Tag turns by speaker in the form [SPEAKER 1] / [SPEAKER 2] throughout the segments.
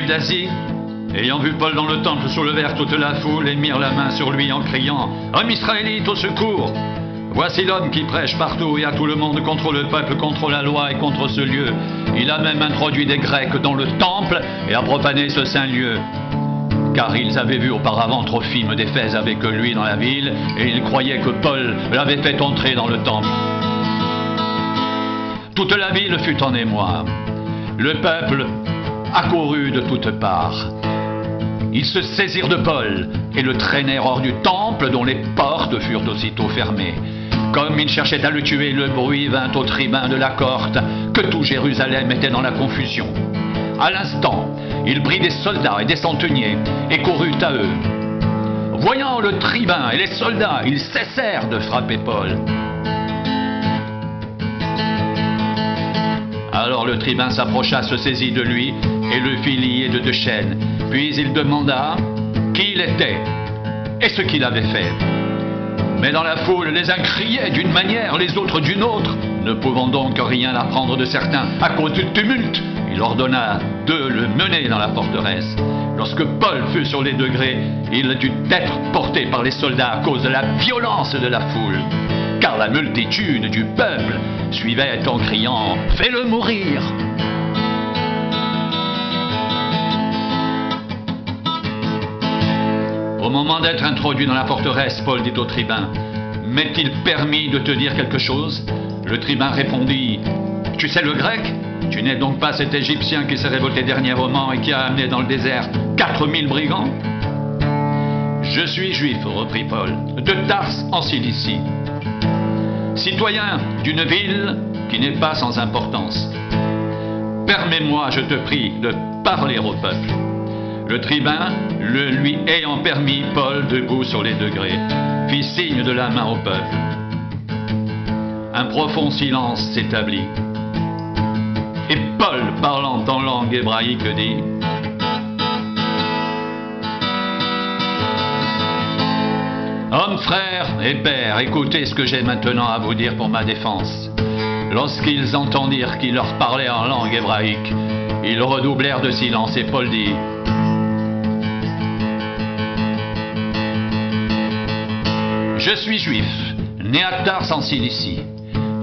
[SPEAKER 1] d'Asie, ayant vu Paul dans le temple, soulevèrent toute la foule et mirent la main sur lui en criant « Homme israélite, au secours ! Voici l'homme qui prêche partout et à tout le monde contre le peuple, contre la loi et contre ce lieu. Il a même introduit des Grecs dans le temple et a profané ce saint lieu. » Car ils avaient vu auparavant Trophime d'Éphèse avec lui dans la ville, et ils croyaient que Paul l'avait fait entrer dans le temple. Toute la ville fut en émoi. Le peuple accourut de toutes parts. Ils se saisirent de Paul et le traînèrent hors du temple, dont les portes furent aussitôt fermées. Comme ils cherchaient à le tuer, le bruit vint au tribun de la cohorte que tout Jérusalem était dans la confusion. À l'instant, il prit des soldats et des centeniers et courut à eux. Voyant le tribun et les soldats, ils cessèrent de frapper Paul. Alors le tribun s'approcha, se saisit de lui et le fit lier de 2 chaînes. Puis il demanda qui il était et ce qu'il avait fait. Mais dans la foule, les uns criaient d'une manière, les autres d'une autre. Ne pouvant donc rien apprendre de certains à cause du tumulte, il ordonna de le mener dans la forteresse. Lorsque Paul fut sur les degrés, il dut être porté par les soldats à cause de la violence de la foule. Car la multitude du peuple suivait en criant « Fais-le mourir !» Au moment d'être introduit dans la forteresse, Paul dit au tribun « M'est-il permis de te dire quelque chose ?» Le tribun répondit « Tu sais le grec ? Tu n'es donc pas cet Égyptien qui s'est révolté dernièrement et qui a amené dans le désert 4000 brigands ?»« Je suis juif, reprit Paul, de Tars en Cilicie, citoyen d'une ville qui n'est pas sans importance. Permets-moi, je te prie, de parler au peuple. » Le tribun, le lui ayant permis, Paul, debout sur les degrés, fit signe de la main au peuple. Un profond silence s'établit. Et Paul, parlant en langue hébraïque, dit « Hommes, frères et pères, écoutez ce que j'ai maintenant à vous dire pour ma défense. » Lorsqu'ils entendirent qu'il leur parlait en langue hébraïque, ils redoublèrent de silence et Paul dit « Je suis juif, né à Tars en Cilicie,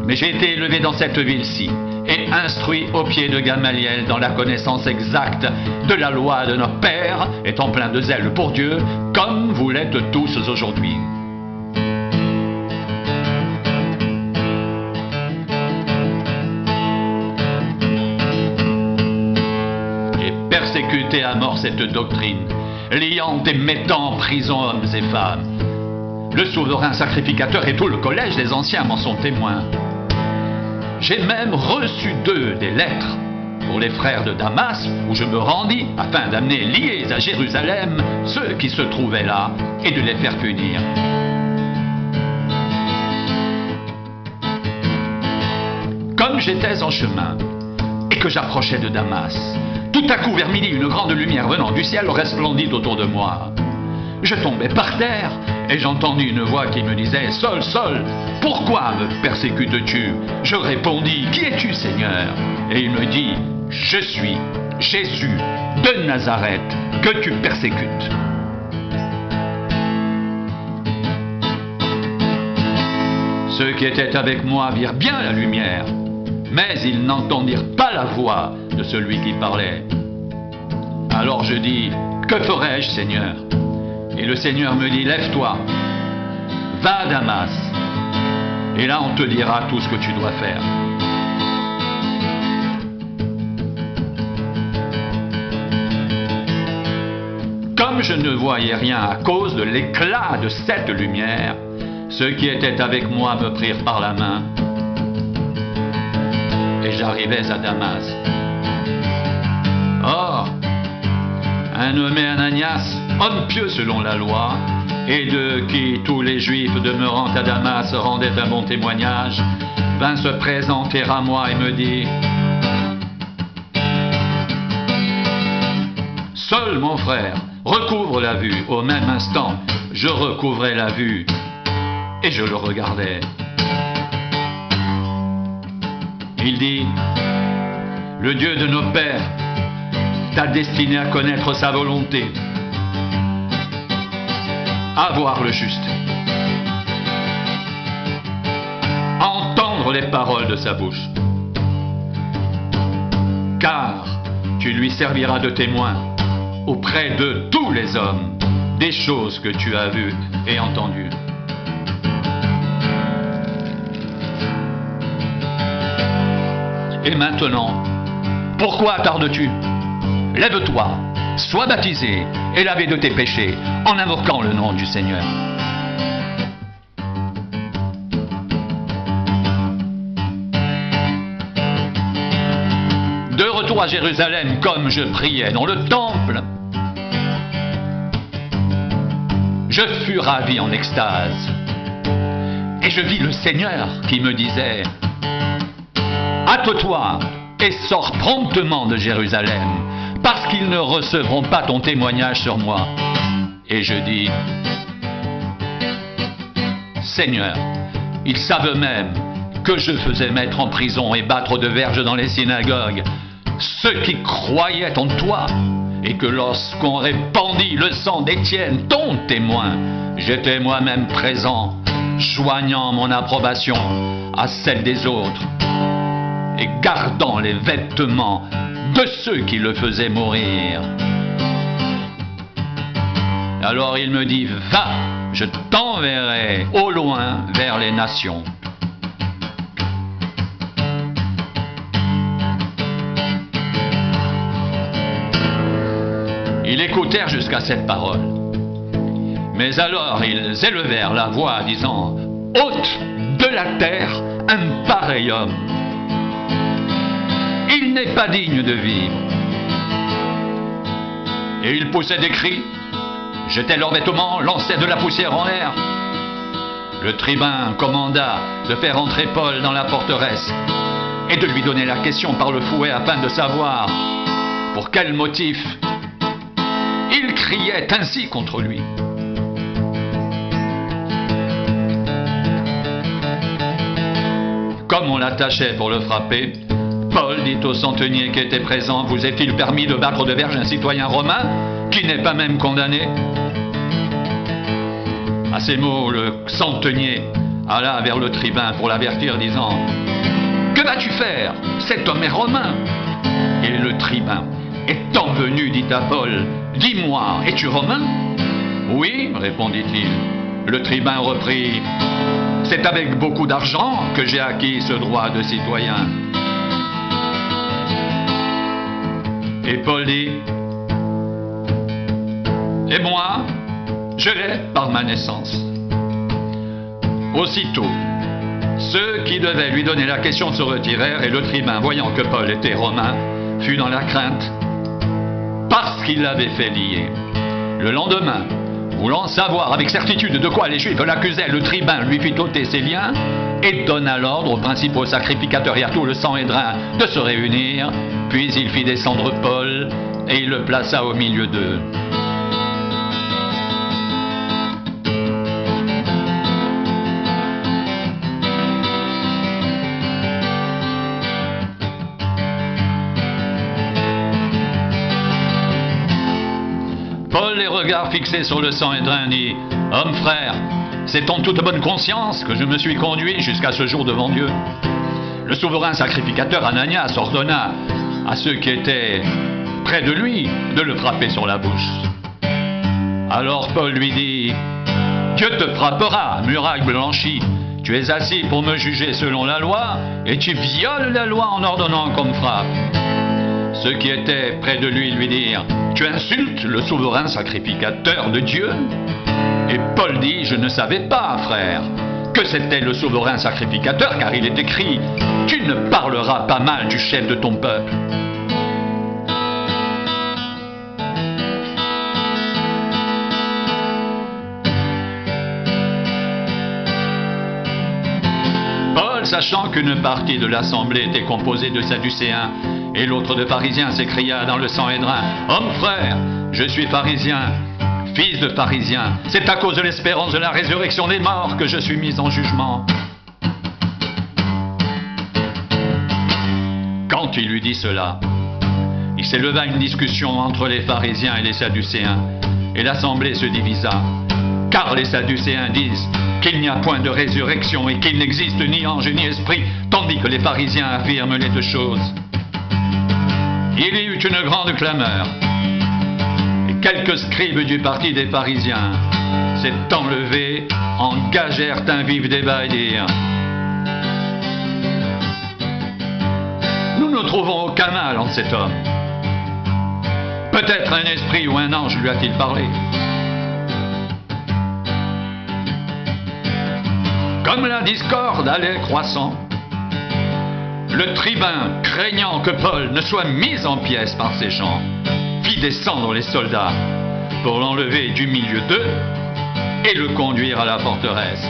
[SPEAKER 1] mais j'ai été élevé dans cette ville-ci et instruit au pied de Gamaliel dans la connaissance exacte de la loi de nos pères, étant plein de zèle pour Dieu, comme vous l'êtes tous aujourd'hui. J'ai persécuté à mort cette doctrine, liant et mettant en prison hommes et femmes. Le souverain sacrificateur et tout le collège des anciens m'en sont témoins. J'ai même reçu d'eux des lettres pour les frères de Damas, où je me rendis afin d'amener liés à Jérusalem ceux qui se trouvaient là et de les faire punir. Comme j'étais en chemin et que j'approchais de Damas, tout à coup vers midi, une grande lumière venant du ciel resplendit autour de moi. Je tombais par terre et j'entendis une voix qui me disait « Saul, Saul, pourquoi me persécutes-tu » Je répondis « Qui es-tu, Seigneur ?» Et il me dit « Je suis Jésus de Nazareth que tu persécutes. » Ceux qui étaient avec moi virent bien la lumière, mais ils n'entendirent pas la voix de celui qui parlait. Alors je dis « Que ferai-je, Seigneur ?» Et le Seigneur me dit, lève-toi, va à Damas, et là on te dira tout ce que tu dois faire. Comme je ne voyais rien à cause de l'éclat de cette lumière, ceux qui étaient avec moi me prirent par la main, et j'arrivais à Damas. Or, un nommé Ananias, homme pieux selon la loi, et de qui tous les Juifs demeurant à Damas rendaient un bon témoignage, vint se présenter à moi et me dit « Seul mon frère recouvre la vue. » Au même instant, je recouvrais la vue et je le regardais. Il dit « Le Dieu de nos pères t'a destiné à connaître sa volonté, à voir le juste, à entendre les paroles de sa bouche. Car tu lui serviras de témoin auprès de tous les hommes des choses que tu as vues et entendues. Et maintenant, pourquoi tardes-tu? Lève-toi, sois baptisé et lavé de tes péchés en invoquant le nom du Seigneur. De retour à Jérusalem, comme je priais dans le temple, je fus ravi en extase. Et je vis le Seigneur qui me disait: hâte-toi et sors promptement de Jérusalem, parce qu'ils ne recevront pas ton témoignage sur moi. Et je dis: Seigneur, ils savent eux-mêmes que je faisais mettre en prison et battre de verges dans les synagogues ceux qui croyaient en toi, et que lorsqu'on répandit le sang d'Étienne, ton témoin, j'étais moi-même présent, joignant mon approbation à celle des autres, et gardant les vêtements de ceux qui le faisaient mourir. Alors il me dit: va, je t'enverrai au loin vers les nations. Ils écoutèrent jusqu'à cette parole. Mais alors ils élevèrent la voix, disant: ôte de la terre un pareil homme. Il n'est pas digne de vivre. Et ils poussaient des cris, jetaient leurs vêtements, lançaient de la poussière en l'air. Le tribun commanda de faire entrer Paul dans la forteresse et de lui donner la question par le fouet afin de savoir pour quel motif il criait ainsi contre lui. Comme on l'attachait pour le frapper, Paul dit au centenier qui était présent: vous est-il permis de battre de verges un citoyen romain qui n'est pas même condamné? À ces mots, le centenier alla vers le tribun pour l'avertir, disant: que vas-tu faire? Cet homme est romain. Et le tribun, étant venu, dit à Paul: dis-moi, es-tu romain? Oui, répondit-il. Le tribun reprit: c'est avec beaucoup d'argent que j'ai acquis ce droit de citoyen. Et Paul dit: et moi, je l'ai par ma naissance. Aussitôt, ceux qui devaient lui donner la question se retirèrent, et le tribun, voyant que Paul était romain, fut dans la crainte, parce qu'il l'avait fait lier. Le lendemain, voulant savoir avec certitude de quoi les Juifs l'accusaient, le tribun lui fit ôter ses liens et donna l'ordre aux principaux sacrificateurs et à tout le Sanhédrin de se réunir. Puis il fit descendre Paul et il le plaça au milieu d'eux. Paul, les regards fixés sur le Sanhédrin, dit: homme frère, c'est en toute bonne conscience que je me suis conduit jusqu'à ce jour devant Dieu. Le souverain sacrificateur Ananias ordonna à ceux qui étaient près de lui de le frapper sur la bouche. Alors Paul lui dit: Dieu te frappera, muraille blanchie. Tu es assis pour me juger selon la loi, et tu violes la loi en ordonnant qu'on me frappe. Ceux qui étaient près de lui lui dirent: tu insultes le souverain sacrificateur de Dieu? Et Paul dit: je ne savais pas, frère, que c'était le souverain sacrificateur, car il est écrit: tu ne parleras pas mal du chef de ton peuple. Paul, sachant qu'une partie de l'assemblée était composée de sadducéens et l'autre de pharisiens, s'écria dans le Sanhédrin: homme frère, je suis pharisien, fils de pharisien. C'est à cause de l'espérance de la résurrection des morts que je suis mis en jugement. Quand il lui dit cela, il il s'éleva une discussion entre les pharisiens et les sadducéens, et l'assemblée se divisa. Car les sadducéens disent qu'il n'y a point de résurrection et qu'il n'existe ni ange ni esprit, tandis que les pharisiens affirment les deux choses. Il y eut une grande clameur, et quelques scribes du parti des pharisiens, s'étant levés, engagèrent un vif débat et dirent: nous ne trouvons aucun mal en cet homme. Peut-être un esprit ou un ange lui a-t-il parlé. Comme la discorde allait croissant, le tribun, craignant que Paul ne soit mis en pièces par ces gens, fit descendre les soldats pour l'enlever du milieu d'eux et le conduire à la forteresse.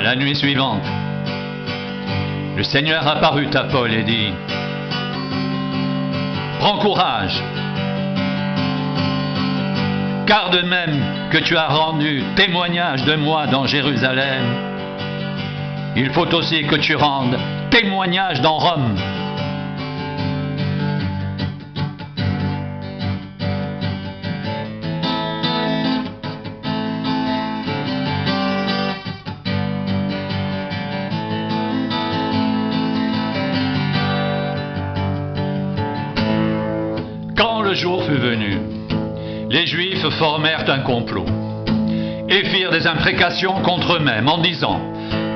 [SPEAKER 1] La nuit suivante, le Seigneur apparut à Paul et dit: prends courage, car de même que tu as rendu témoignage de moi dans Jérusalem, il faut aussi que tu rendes témoignage dans Rome. Quand le jour fut venu, les Juifs formèrent un complot et firent des imprécations contre eux-mêmes en disant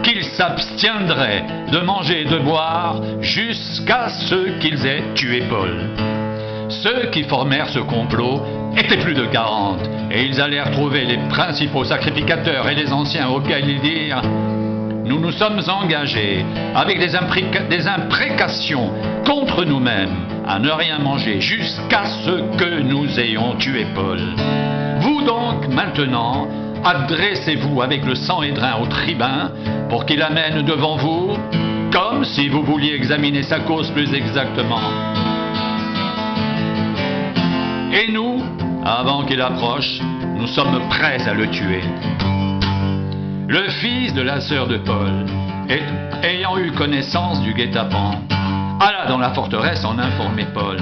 [SPEAKER 1] qu'ils s'abstiendraient de manger et de boire jusqu'à ce qu'ils aient tué Paul. Ceux qui formèrent ce complot étaient plus de 40, et ils allèrent trouver les principaux sacrificateurs et les anciens, auxquels ils dirent: nous nous sommes engagés avec des imprécations contre nous-mêmes à ne rien manger jusqu'à ce que nous ayons tué Paul. Vous donc, maintenant, adressez-vous avec le Sanhédrin au tribun pour qu'il amène devant vous, comme si vous vouliez examiner sa cause plus exactement. Et nous, avant qu'il approche, nous sommes prêts à le tuer. Le fils de la sœur de Paul, ayant eu connaissance du guet-apens, alla dans la forteresse en informer Paul.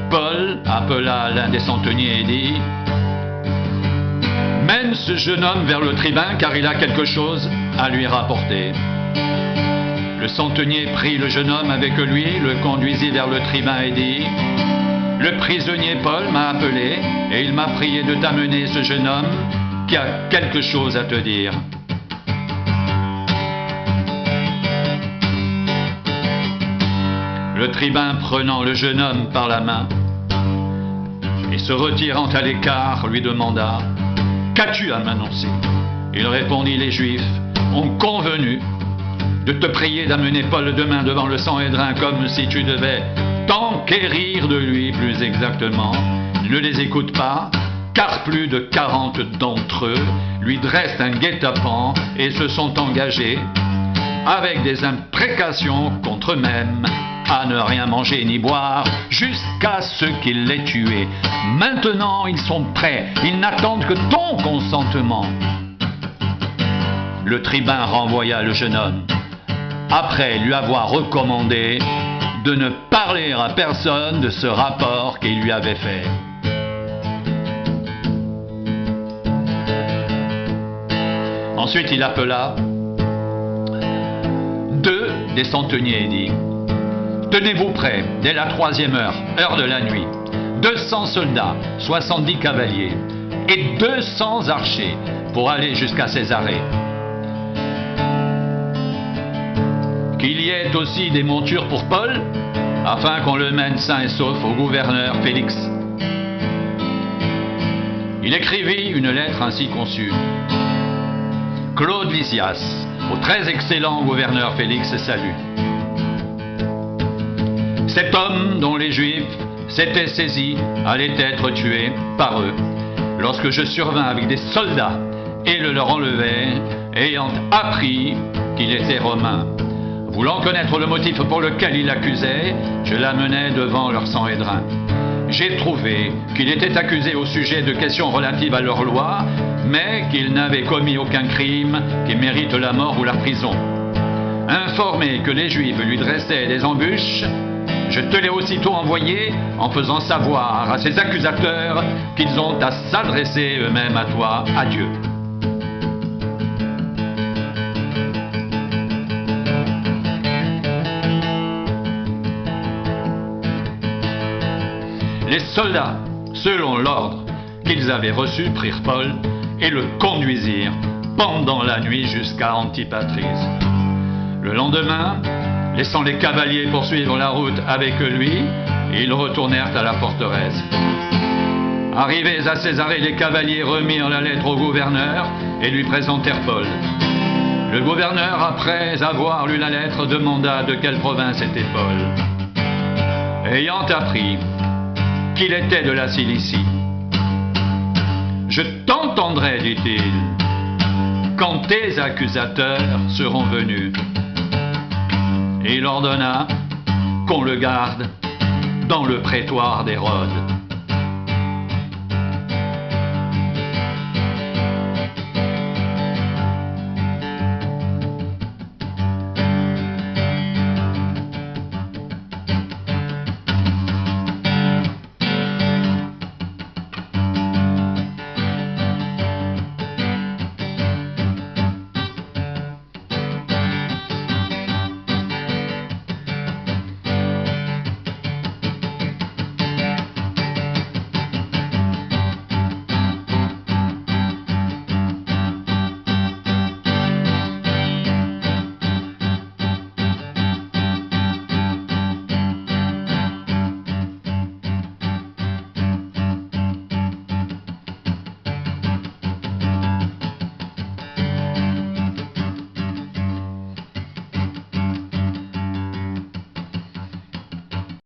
[SPEAKER 1] Paul appela l'un des centeniers et dit: mène ce jeune homme vers le tribun, car il a quelque chose à lui rapporter. Le centenier prit le jeune homme avec lui, le conduisit vers le tribun et dit: le prisonnier Paul m'a appelé et il m'a prié de t'amener ce jeune homme qui a quelque chose à te dire. Le tribun, prenant le jeune homme par la main et se retirant à l'écart, lui demanda: qu'as-tu à m'annoncer? Il répondit: les Juifs ont convenu de te prier d'amener Paul demain devant le Sanhédrin, comme si tu devais t'enquérir de lui plus exactement. Ne les écoute pas, car plus de 40 d'entre eux lui dressent un guet-apens et se sont engagés avec des imprécations contre eux-mêmes à ne rien manger ni boire jusqu'à ce qu'il l'ait tué. Maintenant, ils sont prêts, ils n'attendent que ton consentement. Le tribun renvoya le jeune homme, après lui avoir recommandé de ne parler à personne de ce rapport qu'il lui avait fait. Ensuite, il appela 2 des centeniers et dit: tenez-vous prêts, dès la 3e heure, heure de la nuit, 200 soldats, 70 cavaliers et 200 archers pour aller jusqu'à Césarée. Qu'il y ait aussi des montures pour Paul, afin qu'on le mène sain et sauf au gouverneur Félix. Il écrivit une lettre ainsi conçue: Claude Lysias, au très excellent gouverneur Félix, salue. Cet homme dont les Juifs s'étaient saisis allait être tué par eux, lorsque je survins avec des soldats et le leur enlevai, ayant appris qu'il était romain. Voulant connaître le motif pour lequel il l'accusait, je l'amenai devant leur Sanhédrin. J'ai trouvé qu'il était accusé au sujet de questions relatives à leur loi, mais qu'il n'avait commis aucun crime qui mérite la mort ou la prison. Informé que les Juifs lui dressaient des embûches, je te l'ai aussitôt envoyé en faisant savoir à ces accusateurs qu'ils ont à s'adresser eux-mêmes à toi, à Dieu. Les soldats, selon l'ordre qu'ils avaient reçu, prirent Paul et le conduisirent pendant la nuit jusqu'à Antipatris. Le lendemain, laissant les cavaliers poursuivre la route avec lui, ils retournèrent à la forteresse. Arrivés à Césarée, les cavaliers remirent la lettre au gouverneur et lui présentèrent Paul. Le gouverneur, après avoir lu la lettre, demanda de quelle province était Paul. Ayant appris qu'il était de la Cilicie, « Je t'entendrai, dit-il, quand tes accusateurs seront venus. » Et il ordonna qu'on le garde dans le prétoire d'Hérode.